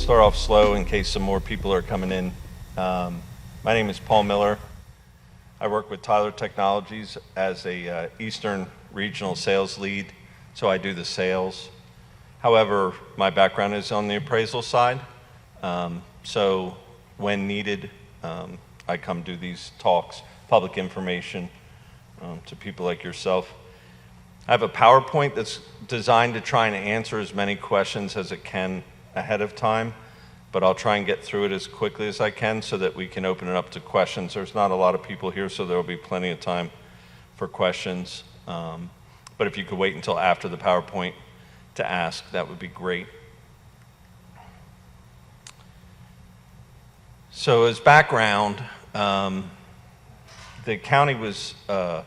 start off slow in case some more people are coming in. My name is Paul Miller. I work with Tyler Technologies as a Eastern Regional Sales Lead, so I do the sales. However, my background is on the appraisal side, so when needed, I come do these talks, public information to people like yourself. I have a PowerPoint that's designed to try and answer as many questions as it can ahead of time, but I'll try and get through it as quickly as I can so that we can open it up to questions. There's not a lot of people here, so there will be plenty of time for questions. But if you could wait until after the PowerPoint to ask, that would be great. So as background, the county was part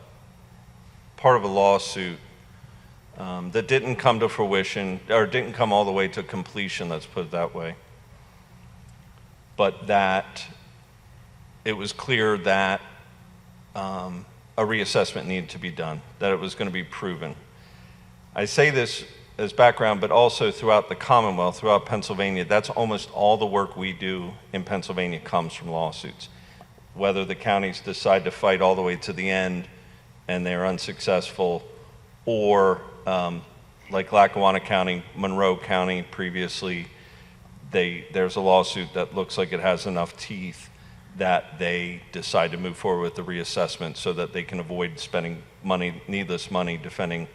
of a lawsuit that didn't come to fruition, or didn't come all the way to completion, let's put it that way. But that it was clear that a reassessment needed to be done, that it was going to be proven. I say this as background, but also throughout the Commonwealth, throughout Pennsylvania, that's almost all the work we do in Pennsylvania comes from lawsuits. Whether the counties decide to fight all the way to the end and they're unsuccessful, or like Lackawanna County, Monroe County previously, there's a lawsuit that looks like it has enough teeth that they decide to move forward with the reassessment so that they can avoid spending money, needless money, defending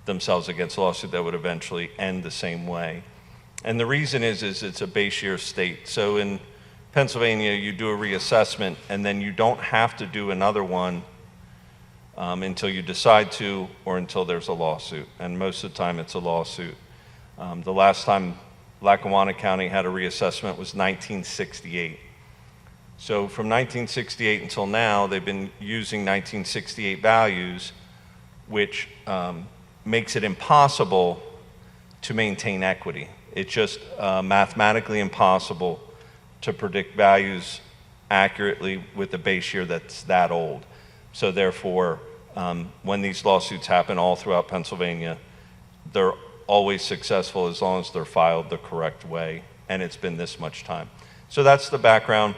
themselves against a lawsuit that would eventually end the same way. And the reason is it's a base year state. So in Pennsylvania, you do a reassessment and then you don't have to do another one until you decide to, or until there's a lawsuit. And most of the time it's a lawsuit. The last time Lackawanna County had a reassessment was 1968. So from 1968 until now, they've been using 1968 values, which makes it impossible to maintain equity. It's just mathematically impossible to predict values accurately with a base year that's that old. So therefore, when these lawsuits happen all throughout Pennsylvania, they're always successful as long as they're filed the correct way, and it's been this much time. So that's the background.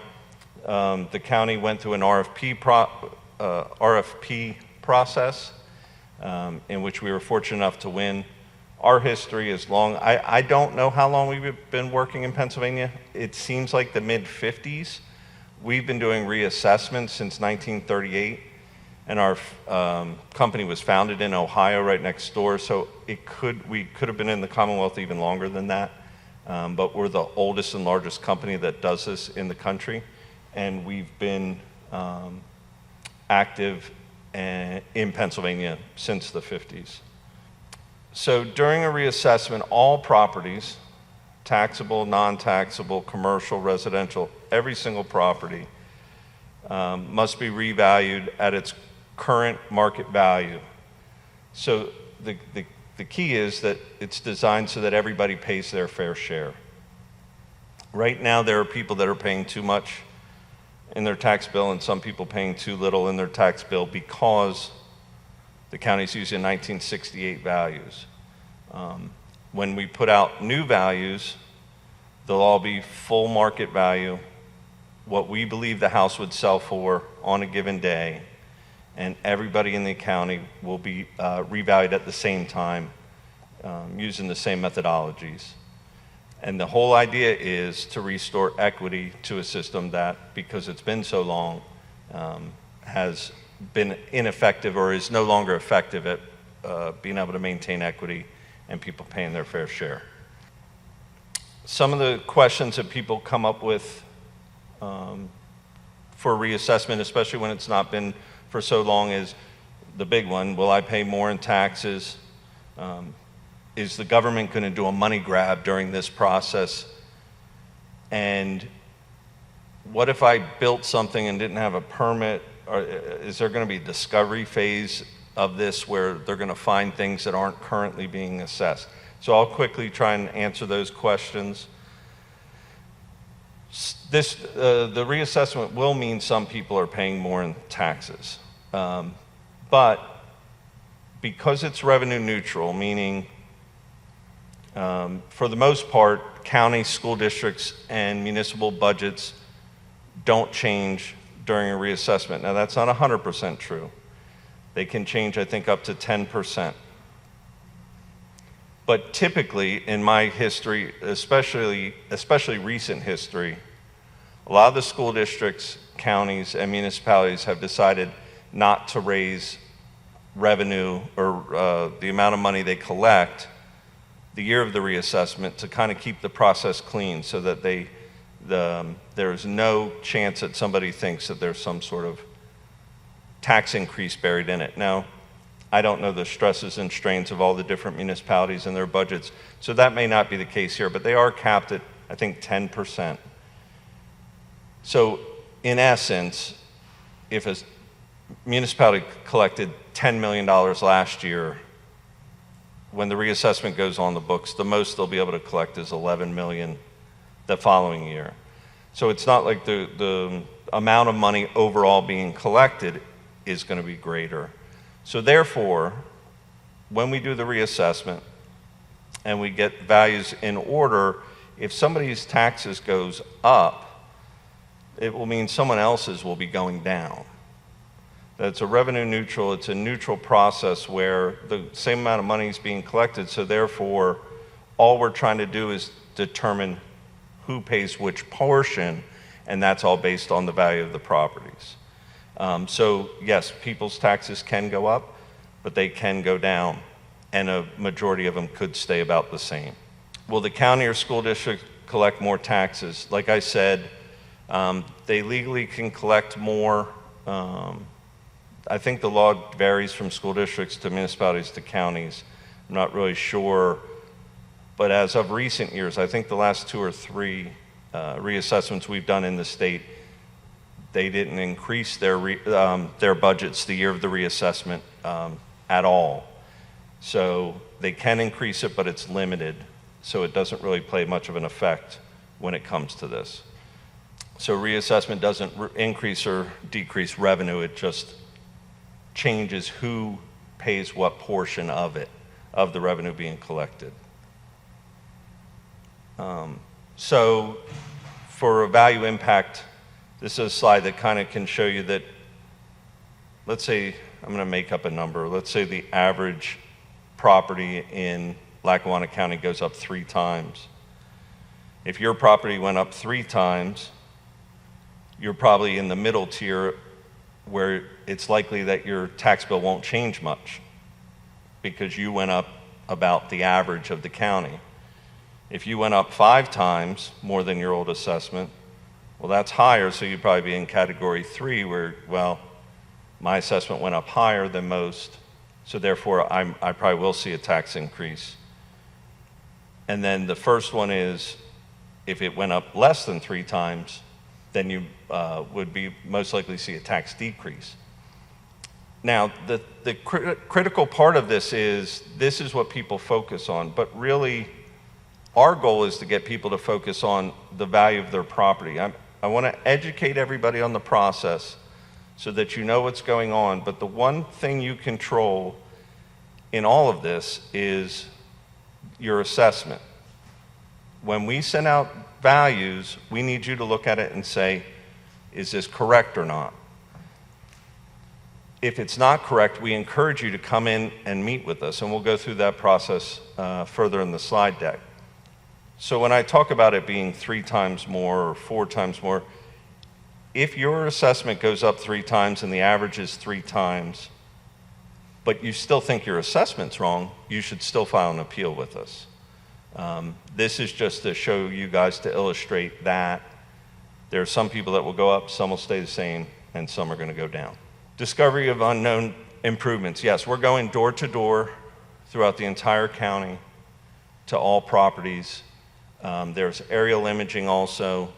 The county went through an RFP process in which we were fortunate enough to win. Our history is long. I don't know how long we've been working in Pennsylvania. It seems like the mid-50s. We've been doing reassessments since 1938. And our company was founded in Ohio, right next door, so we could have been in the Commonwealth even longer than that. But we're the oldest and largest company that does this in the country, and we've been active in Pennsylvania since the 50s. So during a reassessment, all properties, taxable, non-taxable, commercial, residential, every single property must be revalued at its current market value. So the key is that it's designed so that everybody pays their fair share. Right now there are people that are paying too much in their tax bill and some people paying too little in their tax bill because the county's using 1968 values. When we put out new values, they'll all be full market value, what we believe the house would sell for on a given day, and everybody in the county will be revalued at the same time using the same methodologies. And the whole idea is to restore equity to a system that, because it's been so long, has been ineffective or is no longer effective at being able to maintain equity and people paying their fair share. Some of the questions that people come up with for reassessment, especially when it's not been for so long, is the big one: will I pay more in taxes? Is the government going to do a money grab during this process? And what if I built something and didn't have a permit? Or is there going to be a discovery phase of this where they're going to find things that aren't currently being assessed? So I'll quickly try and answer those questions. The reassessment will mean some people are paying more in taxes. But because it's revenue neutral, meaning for the most part, county, school districts, and municipal budgets don't change during a reassessment. Now, that's not 100% true. They can change, I think, up to 10%. But typically, in my history, especially recent history, a lot of the school districts, counties, and municipalities have decided not to raise revenue or the amount of money they collect the year of the reassessment to kind of keep the process clean so that there's no chance that somebody thinks that there's some sort of tax increase buried in it. Now, I don't know the stresses and strains of all the different municipalities and their budgets, so that may not be the case here, but they are capped at, I think, 10%. So, in essence, if a municipality collected $10 million last year, when the reassessment goes on the books, the most they'll be able to collect is $11 million the following year. So it's not like the amount of money overall being collected is going to be greater. So therefore, when we do the reassessment and we get values in order, if somebody's taxes goes up, it will mean someone else's will be going down. That's a revenue neutral, it's a neutral process where the same amount of money is being collected, so therefore, all we're trying to do is determine who pays which portion, and that's all based on the value of the properties. So yes, people's taxes can go up, but they can go down, and a majority of them could stay about the same. Will the county or school district collect more taxes? Like I said, they legally can collect more. I think the law varies from school districts to municipalities to counties. I'm not really sure, but as of recent years, I think the last 2 or 3 reassessments we've done in the state, they didn't increase their budgets the year of the reassessment at all. So they can increase it, but it's limited, so it doesn't really play much of an effect when it comes to this. So reassessment doesn't increase or decrease revenue, it just changes who pays what portion of it, of the revenue being collected. So for a value impact, this is a slide that kind of can show you that, let's say, I'm going to make up a number, let's say the average property in Lackawanna County goes up 3 times. If your property went up 3 times, you're probably in the middle tier where it's likely that your tax bill won't change much because you went up about the average of the county. If you went up 5 times more than your old assessment, well, that's higher, so you'd probably be in category 3 where, well, my assessment went up higher than most, so therefore I probably will see a tax increase. And then the first one is, if it went up less than 3 times, then you would be most likely see a tax decrease. Now, the critical part of this is what people focus on, but really our goal is to get people to focus on the value of their property. I want to educate everybody on the process so that you know what's going on, but the one thing you control in all of this is your assessment. When we send out values, we need you to look at it and say, is this correct or not? If it's not correct, we encourage you to come in and meet with us, and we'll go through that process further in the slide deck. So when I talk about it being 3 times more or 4 times more, if your assessment goes up 3 times and the average is 3 times, but you still think your assessment's wrong, you should still file an appeal with us. This is just to show you guys, to illustrate that there are some people that will go up, some will stay the same, and some are going to go down. Discovery of unknown improvements. Yes, we're going door to door throughout the entire county to all properties. There's aerial imaging also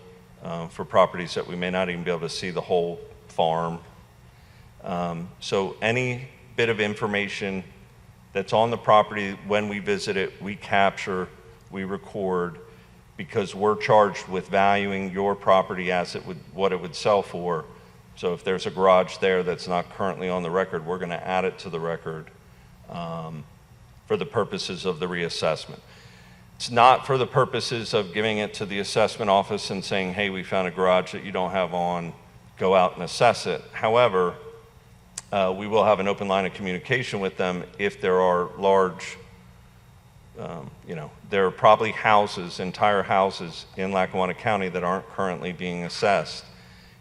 for properties that we may not even be able to see the whole farm. So any bit of information that's on the property, when we visit it, we capture, we record, because we're charged with valuing your property as what it would sell for. So if there's a garage there that's not currently on the record, we're going to add it to the record for the purposes of the reassessment. It's not for the purposes of giving it to the assessment office and saying, hey, we found a garage that you don't have on, go out and assess it. However, we will have an open line of communication with them if there are large, there are probably houses, entire houses in Lackawanna County that aren't currently being assessed.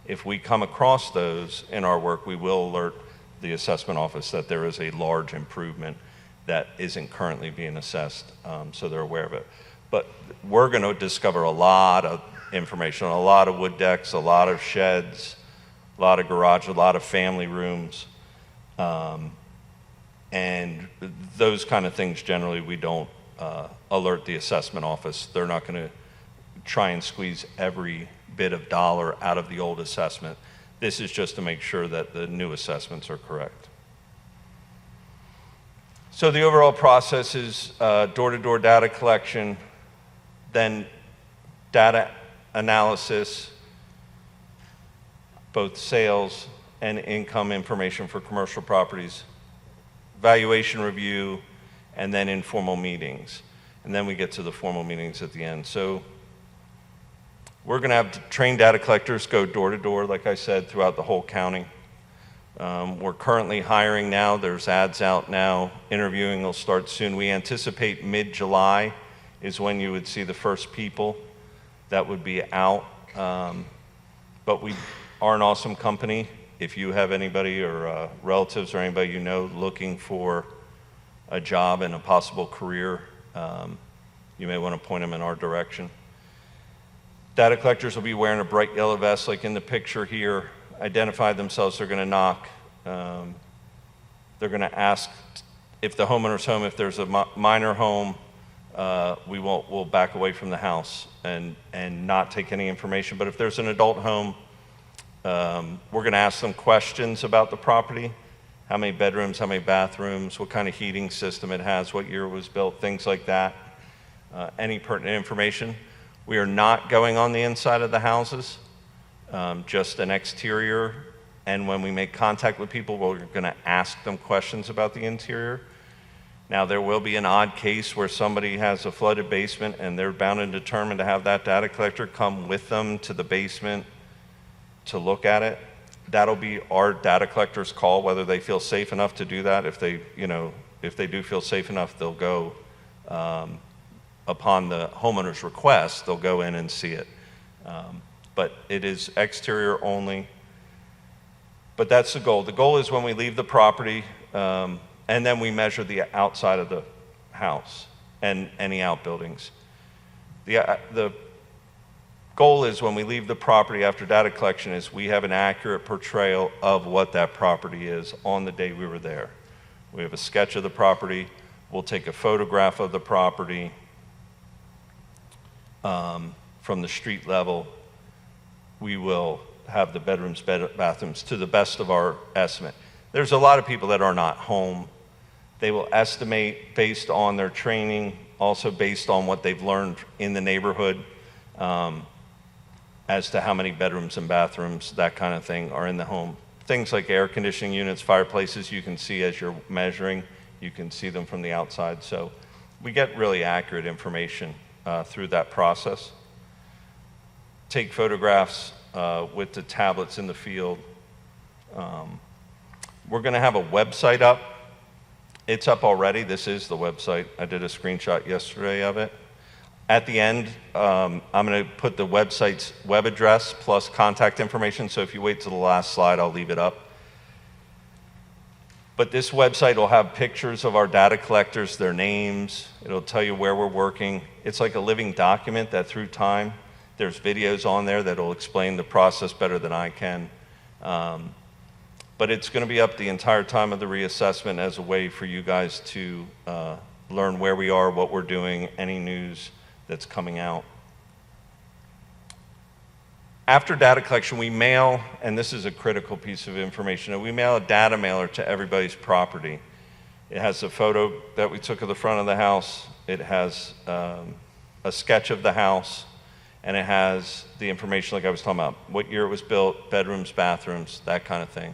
If we come across those in our work, we will alert the assessment office that there is a large improvement that isn't currently being assessed, so they're aware of it. But we're going to discover a lot of information, a lot of wood decks, a lot of sheds, a lot of garage, a lot of family rooms. And those kind of things, generally, we don't alert the assessment office. They're not going to try and squeeze every bit of dollar out of the old assessment. This is just to make sure that the new assessments are correct. So the overall process is door-to-door data collection, then data analysis, both sales and income information for commercial properties, valuation review, and then informal meetings. And then we get to the formal meetings at the end. So we're going to have trained data collectors go door to door, like I said, throughout the whole county. We're currently hiring now. There's ads out now. Interviewing will start soon. We anticipate mid-July is when you would see the first people that would be out. But we are an awesome company. If you have anybody or relatives or anybody you know looking for a job and a possible career, you may want to point them in our direction. Data collectors will be wearing a bright yellow vest like in the picture here, identify themselves, they're going to knock. They're going to ask if the homeowner's home, if there's a minor home, we'll back away from the house and not take any information. But if there's an adult home, we're going to ask them questions about the property. How many bedrooms, how many bathrooms, what kind of heating system it has, what year it was built, things like that. Any pertinent information. We are not going on the inside of the houses, just an exterior. And when we make contact with people, we're going to ask them questions about the interior. Now, there will be an odd case where somebody has a flooded basement and they're bound and determined to have that data collector come with them to the basement to look at it. That'll be our data collector's call, whether they feel safe enough to do that. If they do feel safe enough, they'll go, upon the homeowner's request, they'll go in and see it. But it is exterior only. But that's the goal. The goal is when we leave the property, and then we measure the outside of the house and any outbuildings. The goal is when we leave the property after data collection is we have an accurate portrayal of what that property is on the day we were there. We have a sketch of the property. We'll take a photograph of the property from the street level. We will have the bedrooms, bathrooms to the best of our estimate. There's a lot of people that are not home. They will estimate based on their training, also based on what they've learned in the neighborhood, as to how many bedrooms and bathrooms, that kind of thing, are in the home. Things like air conditioning units, fireplaces, you can see as you're measuring. You can see them from the outside. So we get really accurate information through that process. Take photographs with the tablets in the field. We're going to have a website up. It's up already. This is the website. I did a screenshot yesterday of it. At the end, I'm going to put the website's web address plus contact information, so if you wait till the last slide, I'll leave it up. But this website will have pictures of our data collectors, their names. It'll tell you where we're working. It's like a living document that through time, there's videos on there that'll explain the process better than I can. But it's going to be up the entire time of the reassessment as a way for you guys to learn where we are, what we're doing, any news that's coming out. After data collection, we mail, and this is a critical piece of information, we mail a data mailer to everybody's property. It has a photo that we took of the front of the house. It has a sketch of the house, and it has the information like I was talking about, what year it was built, bedrooms, bathrooms, that kind of thing.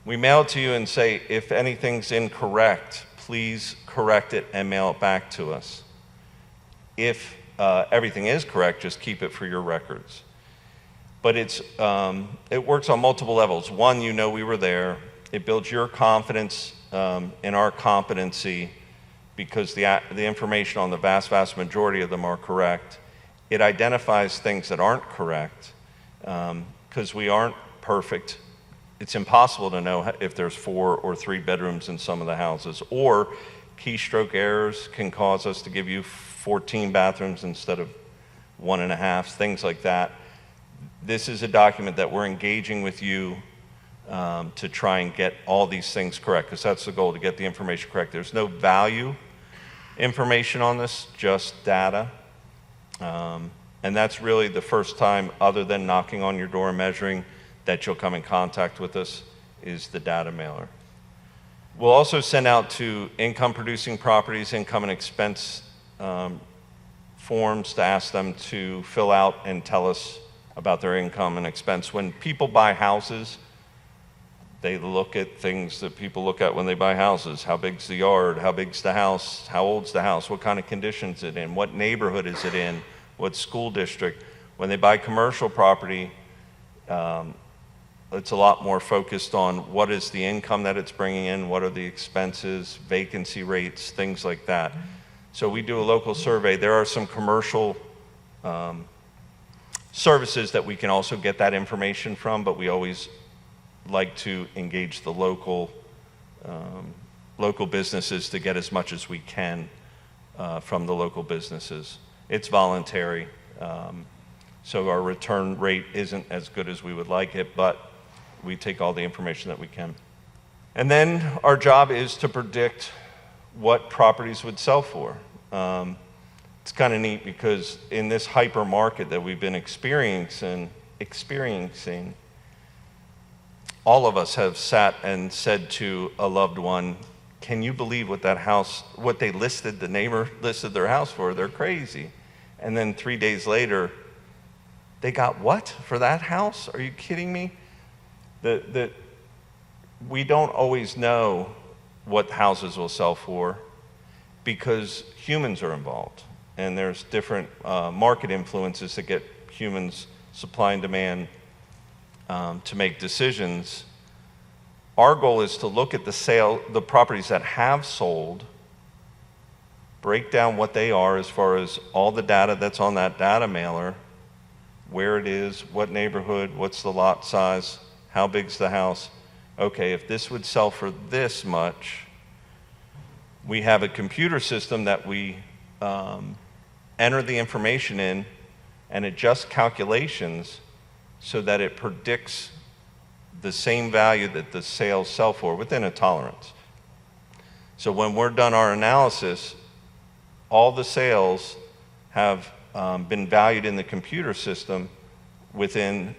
We mail it to you and say, if anything's incorrect, please correct it and mail it back to us. If everything is correct, just keep it for your records. But it works on multiple levels. One, you know we were there. It builds your confidence in our competency because the information on the vast majority of them are correct. It identifies things that aren't correct because we aren't perfect. It's impossible to know if there's 4 or 3 bedrooms in some of the houses, or keystroke errors can cause us to give you 14 bathrooms instead of 1.5, things like that. This is a document that we're engaging with you to try and get all these things correct, because that's the goal, to get the information correct. There's no value information on this, just data. And that's really the first time, other than knocking on your door and measuring, that you'll come in contact with us, is the data mailer. We'll also send out to income producing properties, income and expense forms to ask them to fill out and tell us about their income and expense. When people buy houses, they look at things that people look at when they buy houses. How big's the yard? How big's the house? How old's the house? What kind of conditions is it in? What neighborhood is it in? What school district? When they buy commercial property, it's a lot more focused on what is the income that it's bringing in, what are the expenses, vacancy rates, things like that. So we do a local survey. There are some commercial services that we can also get that information from, but we always like to engage the local businesses to get as much as we can from the local businesses. It's voluntary, so our return rate isn't as good as we would like it, but we take all the information that we can. And then our job is to predict what properties would sell for. It's kind of neat because in this hyper market that we've been experiencing, all of us have sat and said to a loved one, can you believe what they listed, the neighbor listed their house for? They're crazy. And then 3 days later, they got what for that house? Are you kidding me? We don't always know what houses will sell for because humans are involved. And there's different market influences that get humans, supply and demand, to make decisions. Our goal is to look at the properties that have sold, break down what they are as far as all the data that's on that data mailer, where it is, what neighborhood, what's the lot size, how big's the house. Okay, if this would sell for this much, we have a computer system that we enter the information in and adjust calculations so that it predicts the same value that the sales sell for within a tolerance. So when we're done our analysis, all the sales have been valued in the computer system within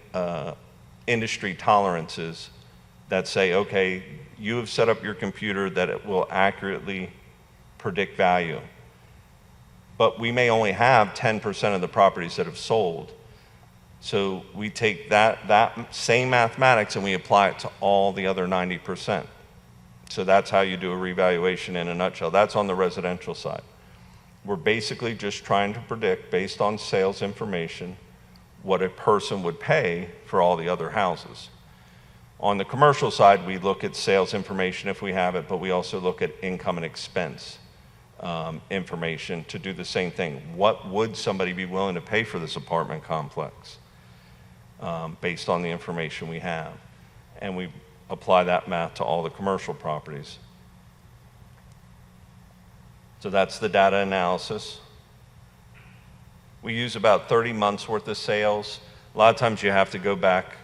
industry tolerances that say, okay, you have set up your computer that it will accurately predict value. But we may only have 10% of the properties that have sold. So we take that same mathematics and we apply it to all the other 90%. So that's how you do a revaluation in a nutshell. That's on the residential side. We're basically just trying to predict, based on sales information, what a person would pay for all the other houses. On the commercial side, we look at sales information if we have it, but we also look at income and expense information to do the same thing. What would somebody be willing to pay for this apartment complex based on the information we have? And we apply that math to all the commercial properties. So that's the data analysis. We use about 30 months worth of sales. A lot of times you have to go back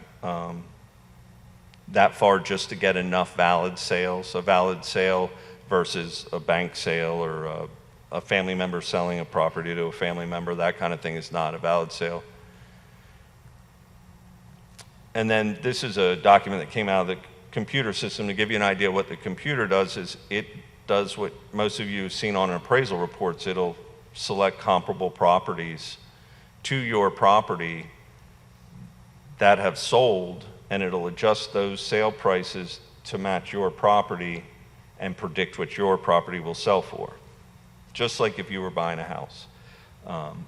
that far just to get enough valid sales. A valid sale versus a bank sale or a family member selling a property to a family member, that kind of thing is not a valid sale. And then this is a document that came out of the computer system. To give you an idea what the computer does is it does what most of you have seen on appraisal reports. It'll select comparable properties to your property that have sold, and it'll adjust those sale prices to match your property and predict what your property will sell for, just like if you were buying a house. Um,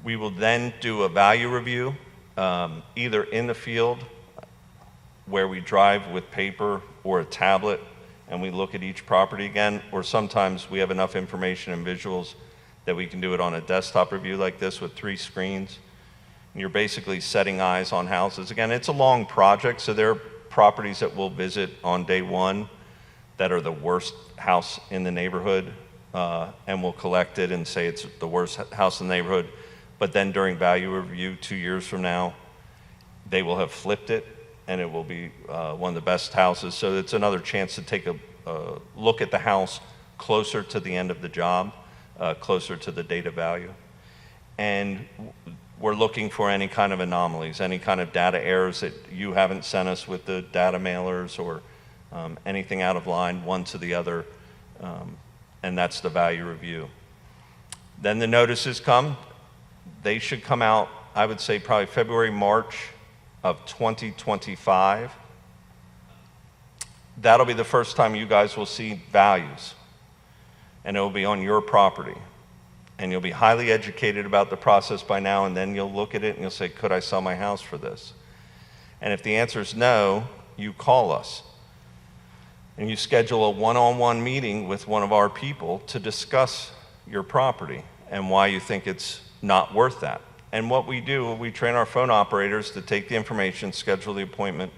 we will then do a value review, either in the field where we drive with paper or a tablet and we look at each property again, or sometimes we have enough information and visuals that we can do it on a desktop review like this with 3 screens. And you're basically setting eyes on houses. Again, it's a long project, so there are properties that we'll visit on day 1 that are the worst house in the neighborhood, and we'll collect it and say it's the worst house in the neighborhood. But then during value review 2 years from now, they will have flipped it and it will be one of the best houses. So it's another chance to take a look at the house closer to the end of the job, closer to the data value. And we're looking for any kind of anomalies, any kind of data errors that you haven't sent us with the data mailers, or anything out of line one to the other, and that's the value review. Then the notices come. They should come out, I would say, probably February, March of 2025. That'll be the first time you guys will see values, and it will be on your property. And you'll be highly educated about the process by now, and then you'll look at it and you'll say, could I sell my house for this? And if the answer is no, you call us. And you schedule a one-on-one meeting with one of our people to discuss your property and why you think it's not worth that. And what we do, we train our phone operators to take the information, schedule the appointment,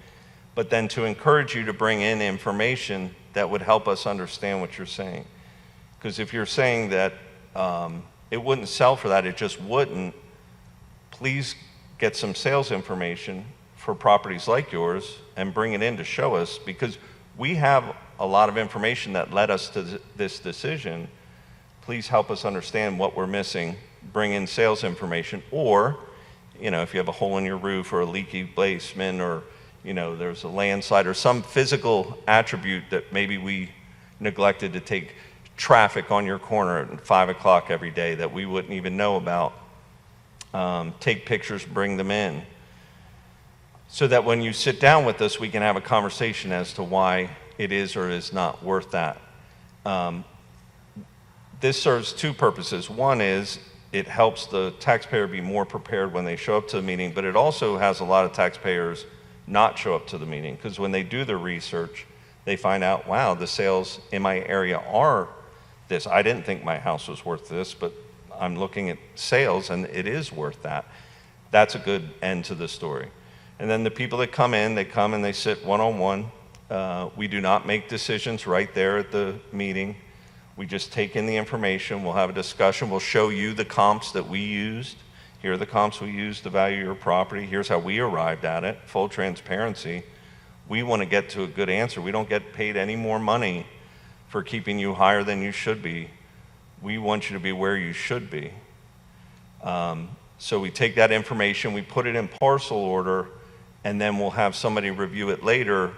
but then to encourage you to bring in information that would help us understand what you're saying. Because if you're saying that it wouldn't sell for that, it just wouldn't, please get some sales information for properties like yours and bring it in to show us, because we have a lot of information that led us to this decision. Please help us understand what we're missing, bring in sales information, or, if you have a hole in your roof or a leaky basement, or, there's a landslide or some physical attribute that maybe we neglected to take traffic on your corner at 5 o'clock every day that we wouldn't even know about. Take pictures, bring them in, so that when you sit down with us, we can have a conversation as to why it is or is not worth that. This serves 2 purposes. One is it helps the taxpayer be more prepared when they show up to the meeting, but it also has a lot of taxpayers not show up to the meeting, because when they do the research, they find out, wow, the sales in my area are this. I didn't think my house was worth this, but I'm looking at sales and it is worth that. That's a good end to the story. And then the people that come in, they come and they sit one-on-one. We do not make decisions right there at the meeting. We just take in the information. We'll have a discussion. We'll show you the comps that we used. Here are the comps we used to value your property. Here's how we arrived at it. Full transparency. We want to get to a good answer. We don't get paid any more money for keeping you higher than you should be. We want you to be where you should be. So we take that information, we put it in parcel order, and then we'll have somebody review it later.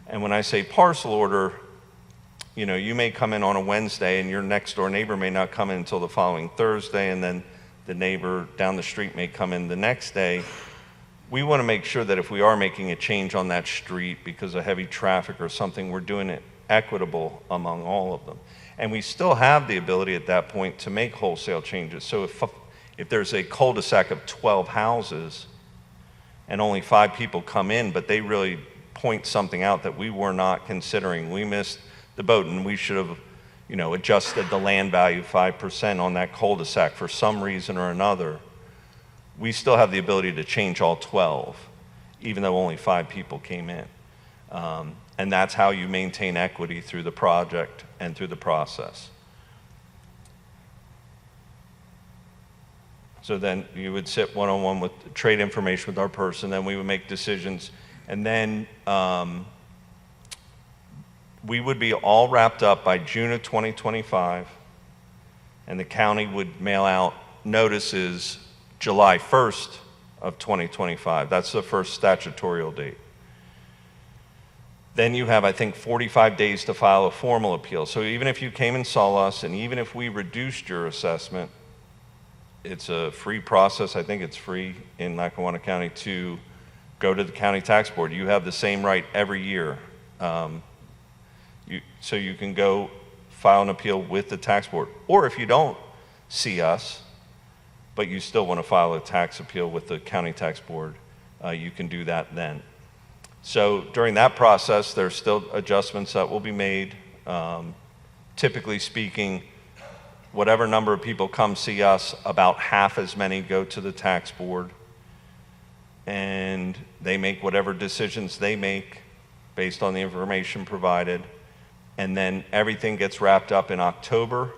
And when I say parcel order, you may come in on a Wednesday and your next door neighbor may not come in until the following Thursday, and then the neighbor down the street may come in the next day. We want to make sure that if we are making a change on that street because of heavy traffic or something, we're doing it equitable among all of them. And we still have the ability at that point to make wholesale changes. So if there's a cul-de-sac of 12 houses and only 5 people come in, but they really point something out that we were not considering, we missed the boat and we should have adjusted the land value 5% on that cul-de-sac for some reason or another, we still have the ability to change all 12, even though only 5 people came in. And that's how you maintain equity through the project and through the process. So then you would sit one-on-one with, trade information with our person, then we would make decisions, and then we would be all wrapped up by June of 2025, and the county would mail out notices July 1st of 2025. That's the first statutory date. Then you have, I think, 45 days to file a formal appeal. So even if you came and saw us, and even if we reduced your assessment, it's a free process. I think it's free in Lackawanna County to go to the county tax board. You have the same right every year. So you can go file an appeal with the tax board. Or if you don't see us, but you still want to file a tax appeal with the county tax board, you can do that then. So during that process, there's still adjustments that will be made. Typically speaking, whatever number of people come see us, about half as many go to the tax board, and they make whatever decisions they make based on the information provided, and then everything gets wrapped up in October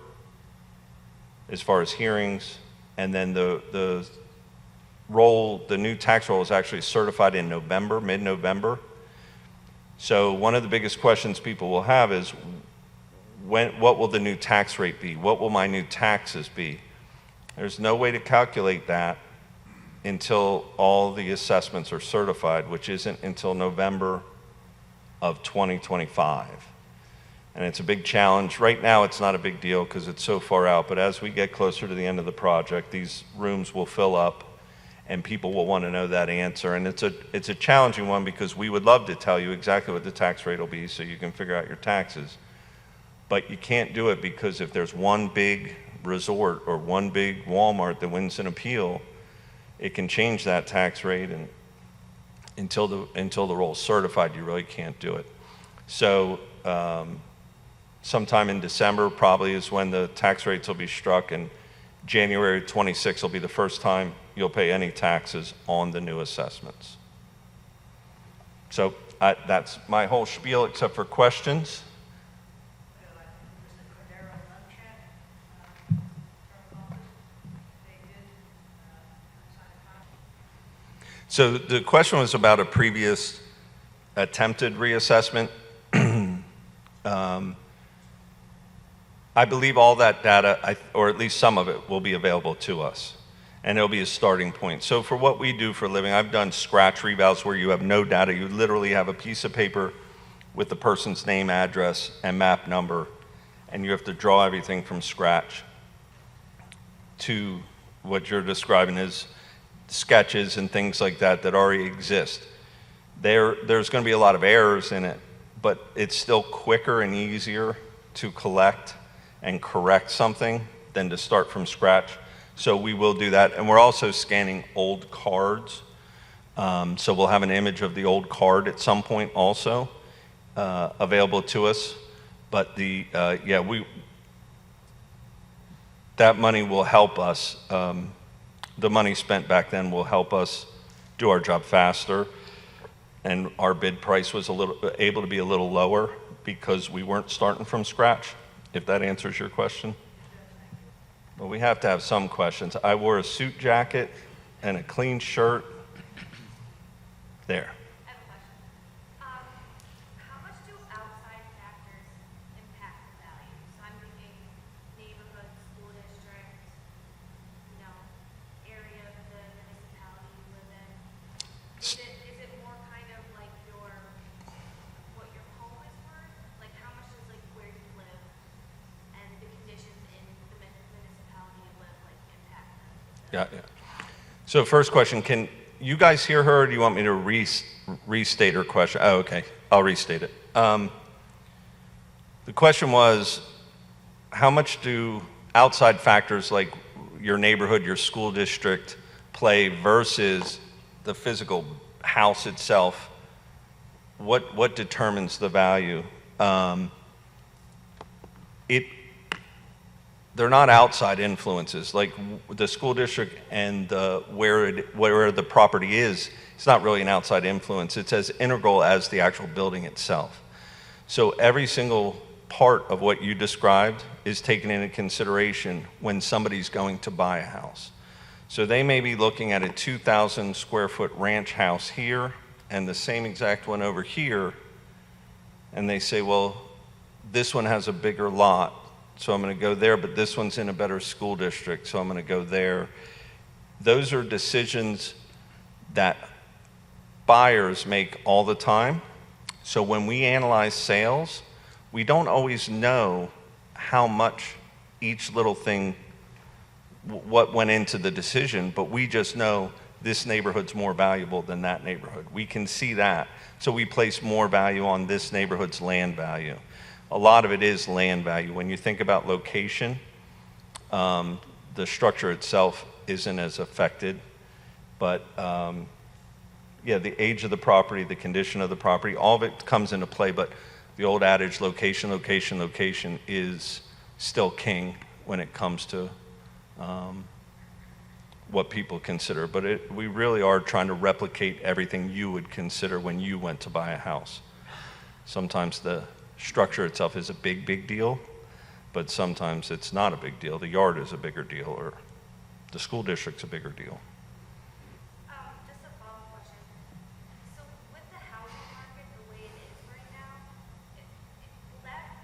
as far as hearings, and then the new tax roll is actually certified in November, mid-November. So one of the biggest questions people will have is, what will the new tax rate be? What will my new taxes be? There's no way to calculate that until all the assessments are certified, which isn't until November of 2025. And it's a big challenge. Right now, it's not a big deal because it's so far out, but as we get closer to the end of the project, these rooms will fill up and people will want to know that answer. And it's a challenging one because we would love to tell you exactly what the tax rate will be so you can figure out your taxes. But you can't do it because if there's one big resort or one big Walmart that wins an appeal, it can change that tax rate, and until the roll's certified, you really can't do it. So sometime in December probably is when the tax rates will be struck, and January 26th will be the first time you'll pay any taxes on the new assessments. So that's my whole spiel except for questions. So the question was about a previous attempted reassessment. I believe all that data, or at least some of it, will be available to us, and it'll be a starting point. So for what we do for a living, I've done scratch revals where you have no data. You literally have a piece of paper with the person's name, address, and map number, and you have to draw everything from scratch to what you're describing as sketches and things like that already exist. There's going to be a lot of errors in it, but it's still quicker and easier to collect and correct something than to start from scratch. So we will do that. And we're also scanning old cards. So we'll have an image of the old card at some point also available to us. But that money will help us. The money spent back then will help us do our job faster, and our bid price was able to be a little lower because we weren't starting from scratch, if that answers your question. Well, we have to have some questions. I wore a suit jacket and a clean shirt. There. I have a question. How much do outside factors impact the value? So I'm thinking neighborhood, school district, area of the municipality you live in. Is it more kind of like what your home is worth? Like how much does where you live and the conditions in the municipality you live impact that? Yeah. So first question, can you guys hear her, or do you want me to restate her question? Oh, okay, I'll restate it. The question was, how much do outside factors like your neighborhood, your school district play versus the physical house itself? What determines the value? They're not outside influences. Like the school district and where the property is, it's not really an outside influence. It's as integral as the actual building itself. So every single part of what you described is taken into consideration when somebody's going to buy a house. So they may be looking at a 2,000 square foot ranch house here and the same exact one over here, and they say, well, this one has a bigger lot, so I'm going to go there, but this one's in a better school district, so I'm going to go there. Those are decisions that buyers make all the time. So when we analyze sales, we don't always know how much each little thing, what went into the decision, but we just know this neighborhood's more valuable than that neighborhood. We can see that. So we place more value on this neighborhood's land value. a lot of it is land value. When you think about location, the structure itself isn't as affected, but yeah, the age of the property, the condition of the property, all of it comes into play, but the old adage, location, location, location, is still king when it comes to what people consider. But we really are trying to replicate everything you would consider when you went to buy a house. Sometimes the structure itself is a big, big deal, but sometimes it's not a big deal. The yard is a bigger deal, or the school district's a bigger deal. Just a follow-up question. So with the housing market the way it is right now, will that,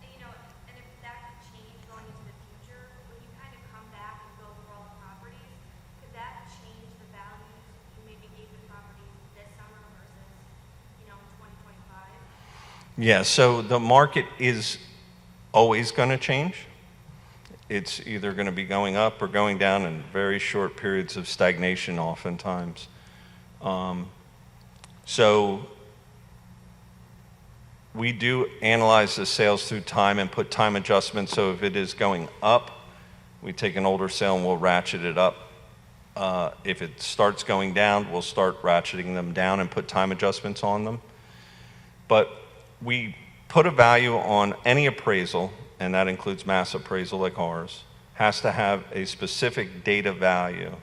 you know, and if that could change going into the future, when you kind of come back and go through all the properties, could that change the values you maybe gave the properties this summer versus, you know, 2025? Yeah, so the market is always going to change. It's either going to be going up or going down in very short periods of stagnation oftentimes. So we do analyze the sales through time and put time adjustments. So if it is going up, we take an older sale and we'll ratchet it up. If it starts going down, we'll start ratcheting them down and put time adjustments on them. But we put a value on any appraisal, and that includes mass appraisal like ours, has to have a specific data value,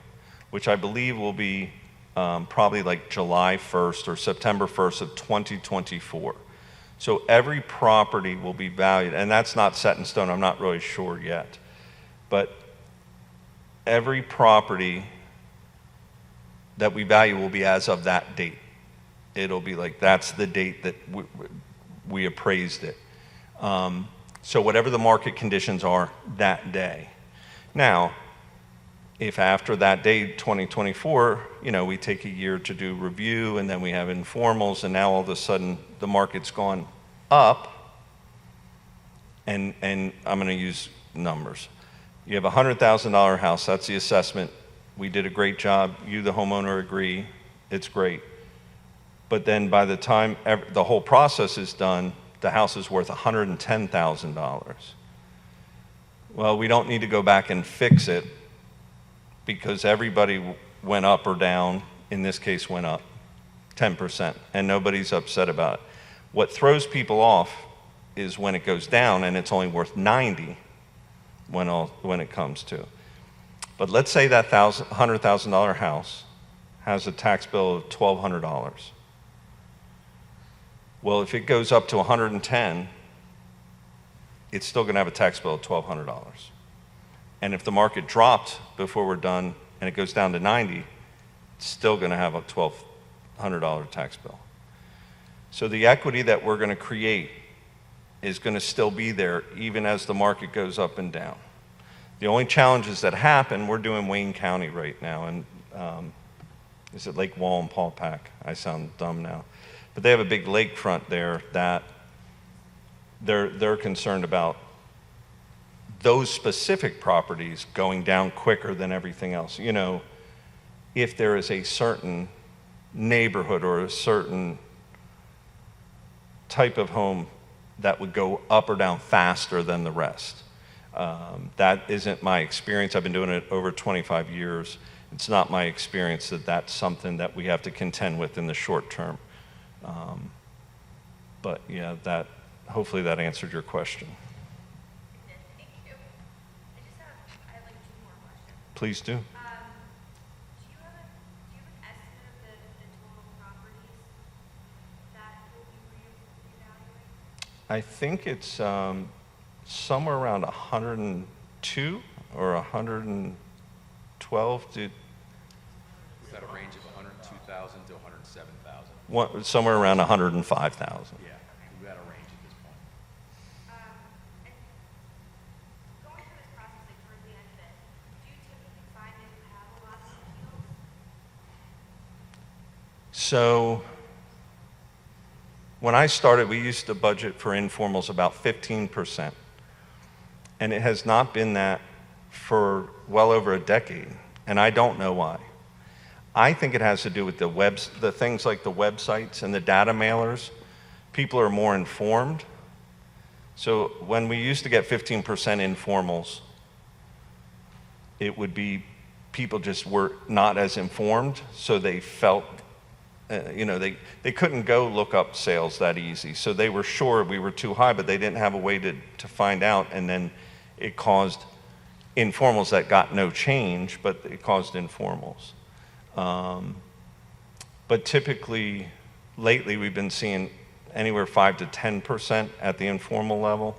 which I believe will be probably like July 1st or September 1st of 2024. So every property will be valued, and that's not set in stone, I'm not really sure yet. But every property that we value will be as of that date. It'll be like, that's the date that we appraised it. So whatever the market conditions are that day. Now, if after that day, 2024, you know, we take a year to do review and then we have informals and now all of a sudden the market's gone up, and I'm going to use numbers. You have a $100,000 house, that's the assessment. We did a great job. You, the homeowner, agree. It's great. But then by the time the whole process is done, the house is worth $110,000. Well, we don't need to go back and fix it because everybody went up or down, in this case went up 10%, and nobody's upset about it. What throws people off is when it goes down and it's only worth 90 when it comes to. But let's say that $100,000 house has a tax bill of $1,200. Well, if it goes up to 110, it's still going to have a tax bill of $1,200. And if the market dropped before we're done and it goes down to 90, it's still going to have a $1,200 tax bill. So the equity that we're going to create is going to still be there even as the market goes up and down. The only challenges that happen, we're doing Wayne County right now, and is it Lake Wallenpaupack? I sound dumb now. But they have a big lakefront there that they're concerned about those specific properties going down quicker than everything else. You know, if there is a certain neighborhood or a certain type of home that would go up or down faster than the rest. That isn't my experience. I've been doing it over 25 years. It's not my experience that that's something that we have to contend with in the short term. But yeah, hopefully that answered your question. Thank you. I have like 2 more questions. Please do. Do you have an estimate of the total properties that will be reevaluated? I think it's somewhere around 102 or 112. Is that a range of 102,000 to 107,000? Somewhere around 105,000. Yeah, we've got a range at this point. And going through this process, like towards the end of it, do you typically find that you have a lot of appeals? So when I started, we used to budget for informals about 15%. And it has not been that for well over a decade. And I don't know why. I think it has to do with the things like the websites and the data mailers. People are more informed So when we used to get 15% informals, it would be people just were not as informed, so they felt, they couldn't go look up sales that easy. So they were sure we were too high, but they didn't have a way to find out, and then it caused informals that got no change, but it caused informals. But typically, lately, we've been seeing anywhere 5 to 10% at the informal level,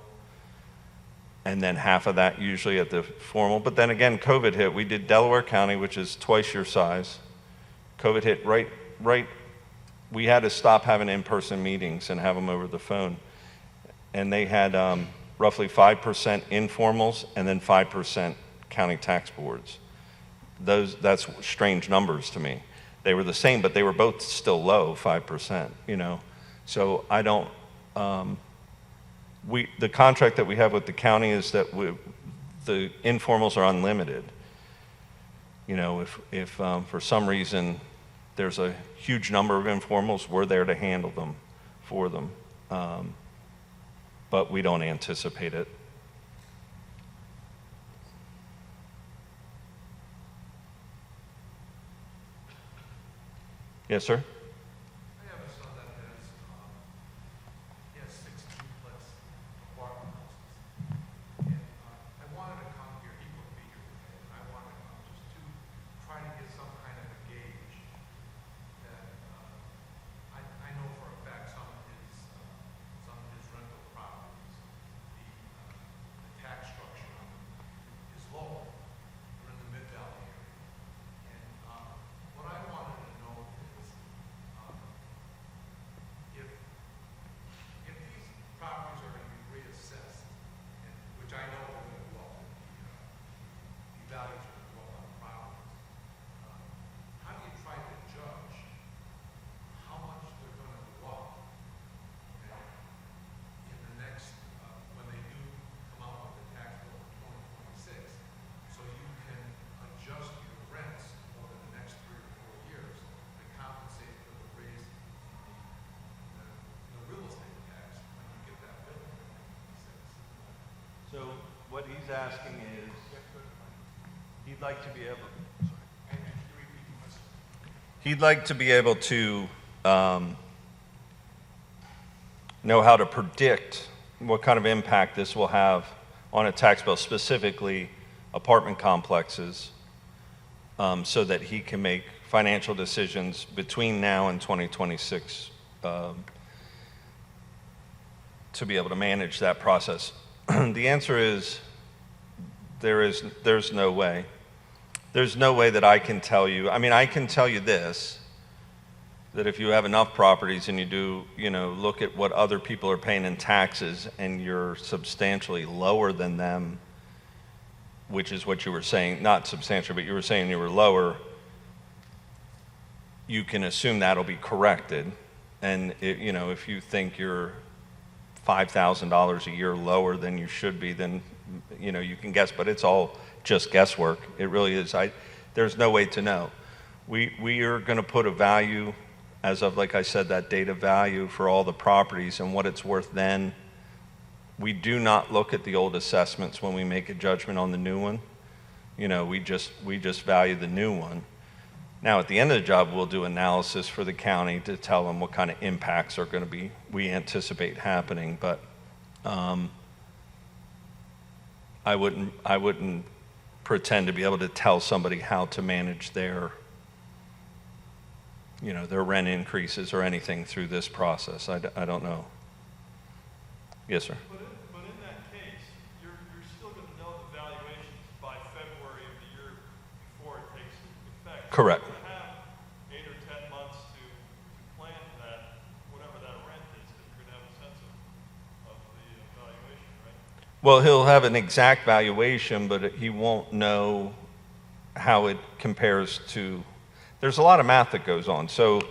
and then half of that usually at the formal. But then again, COVID hit. We did Delaware County, which is twice your size. COVID hit right. We had to stop having in-person meetings and have them over the phone. And they had roughly 5% informals and then 5% county tax boards. That's strange numbers to me. They were the same, but they were both still low, 5%, So I don't, the contract that we have with the county is that the informals are unlimited. If for some reason there's a huge number of informals, we're there to handle them for them. But we don't anticipate it. Yes, sir? I have a son that has 6 duplex apartment houses. And I wanted to come here, he couldn't be here today, and I wanted to come just to try to get some kind of a gauge that I know for a fact some of his rental properties, the tax structure on them is low. We're in the Mid-Valley area. And what I wanted to know is if these properties are going to be reassessed, and which I know are going to go up, the values are going to go up on the properties, how do you try to judge how much they're going to go up in the next, when they do come out with the tax bill for 2026, so you can adjust your rents over the next 3 or 4 years to compensate for the raise in the real estate tax when you get that bill in 2026? So what he's asking is, he'd like to be able to know how to predict what kind of impact this will have on a tax bill, specifically apartment complexes, so that he can make financial decisions between now and 2026 to be able to manage that process. The answer is there's no way. There's no way that I can tell you. I mean, I can tell you this, that if you have enough properties and you do, look at what other people are paying in taxes and you're substantially lower than them, which is what you were saying, not substantial, but you were saying you were lower, you can assume that'll be corrected. And if you think you're $5,000 a year lower than you should be, then you can guess, but it's all just guesswork. It really is. There's no way to know. We are going to put a value as of, like I said, that data value for all the properties and what it's worth then. We do not look at the old assessments when we make a judgment on the new one. We just value the new one. Now, at the end of the job, we'll do analysis for the county to tell them what kind of impacts are going to be, we anticipate happening, but I wouldn't pretend to be able to tell somebody how to manage their rent increases or anything through this process. I don't know. Yes, sir. But in that case, you're still going to know the valuations by February of the year before it takes effect. Correct. You're going to have 8 or 10 months to plan that, whatever that rent is, because you're going to have a sense of the valuation, right? Well, he'll have an exact valuation, but he won't know how it compares to. There's a lot of math that goes on. So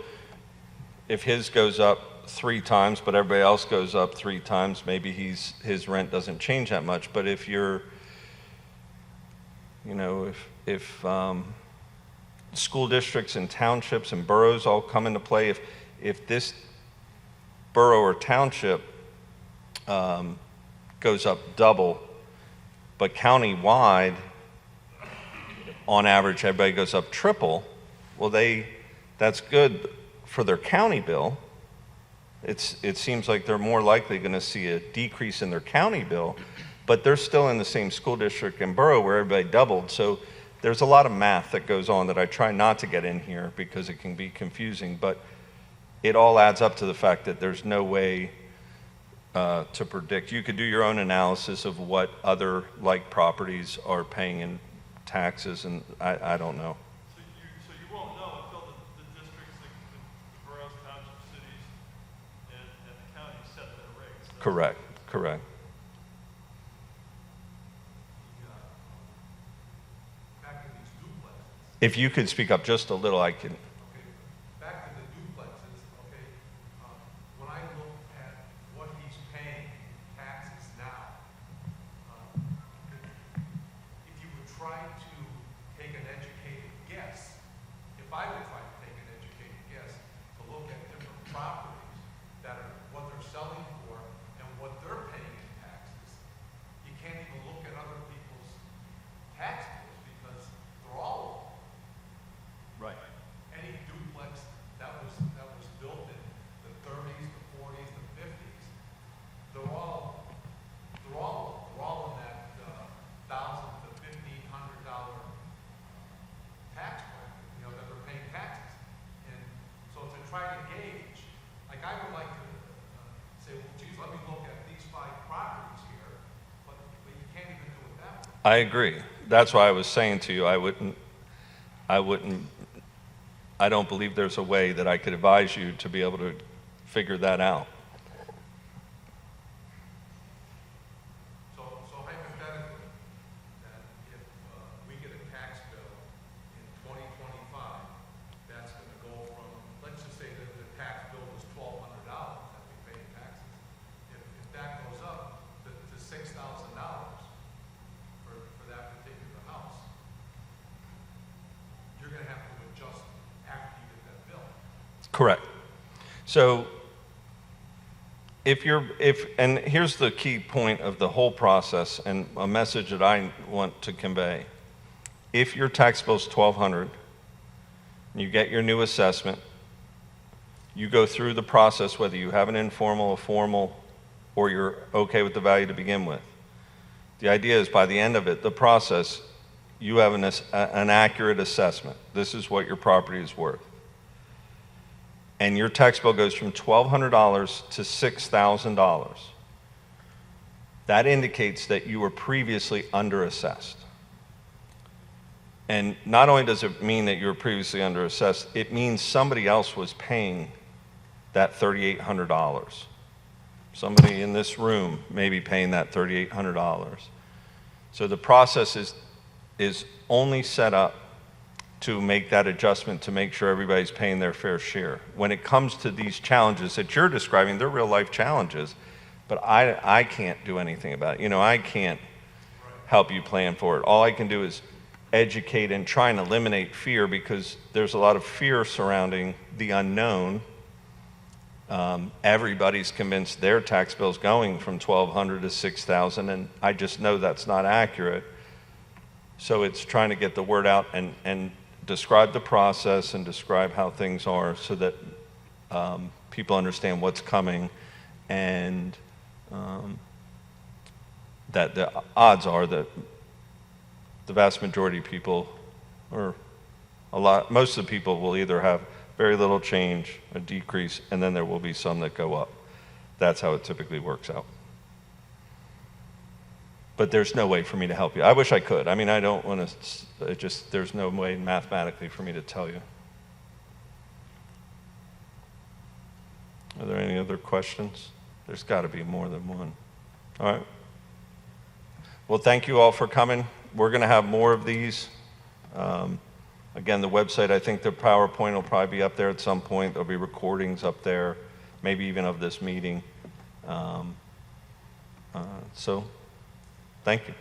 if his goes up 3 times, but everybody else goes up 3 times, maybe his rent doesn't change that much. But if you're, if school districts and townships and boroughs all come into play, if this borough or township goes up double, but countywide, on average, everybody goes up triple. Well, that's good for their county bill. It seems like they're more likely going to see a decrease in their county bill, but they're still in the same school district and borough where everybody doubled. So there's a lot of math that goes on that I try not to get in here because it can be confusing, but it all adds up to the fact that there's no way to predict. You could do your own analysis of what other like properties are paying in taxes, and I don't know. So you won't know until the districts, the boroughs, townships, cities, and the county set their rates. Correct. Back to these duplexes. If you could speak up just a little, I can. Okay, back to the duplexes, okay, when I look at what he's paying in taxes now, if you would try to take an educated guess, if I would try to take an educated guess, to look at different properties that are what they're selling for and what they're paying in taxes, you can't even look at other people's tax bills because they're all Right. any duplex that was built in the 30s, the 40s, the 50s, they're all in that $1,000 to $1,500 tax bracket, that they're paying taxes. And so to try to gauge, like I would like to say, well, geez, let me look at these 5 properties here, but you can't even do it that way. I agree. That's why I was saying to you, I don't believe there's a way that I could advise you to be able to figure that out. So hypothetically, that if we get a tax bill in 2025, that's going to go from, let's just say that the tax bill was $1,200 that we pay in taxes. If that goes up to $6,000 for that particular house, you're going to have to adjust after you get that bill. Correct. So and here's the key point of the whole process and a message that I want to convey. If your tax bill is $1,200, you get your new assessment, you go through the process, whether you have an informal, a formal, or you're okay with the value to begin with. The idea is by the end of it, the process, you have an accurate assessment. This is what your property is worth. And your tax bill goes from $1,200 to $6,000. That indicates that you were previously underassessed. And not only does it mean that you were previously underassessed, it means somebody else was paying that $3,800. Somebody in this room may be paying that $3,800. So the process is only set up to make that adjustment to make sure everybody's paying their fair share. When it comes to these challenges that you're describing, they're real life challenges, but I can't do anything about it. I can't help you plan for it. All I can do is educate and try and eliminate fear, because there's a lot of fear surrounding the unknown. Everybody's convinced their tax bill's going from $1,200 to $6,000, and I just know that's not accurate. So it's trying to get the word out and describe the process and describe how things are so that people understand what's coming, and that the odds are that the vast majority of people, or most of the people, will either have very little change, a decrease, and then there will be some that go up. That's how it typically works out. But there's no way for me to help you. I wish I could. I mean, I don't want to, there's no way mathematically for me to tell you. Are there any other questions? There's got to be more than one. All right. Well, thank you all for coming. We're going to have more of these. Again, the website, I think the PowerPoint will probably be up there at some point. There'll be recordings up there, maybe even of this meeting. So, thank you.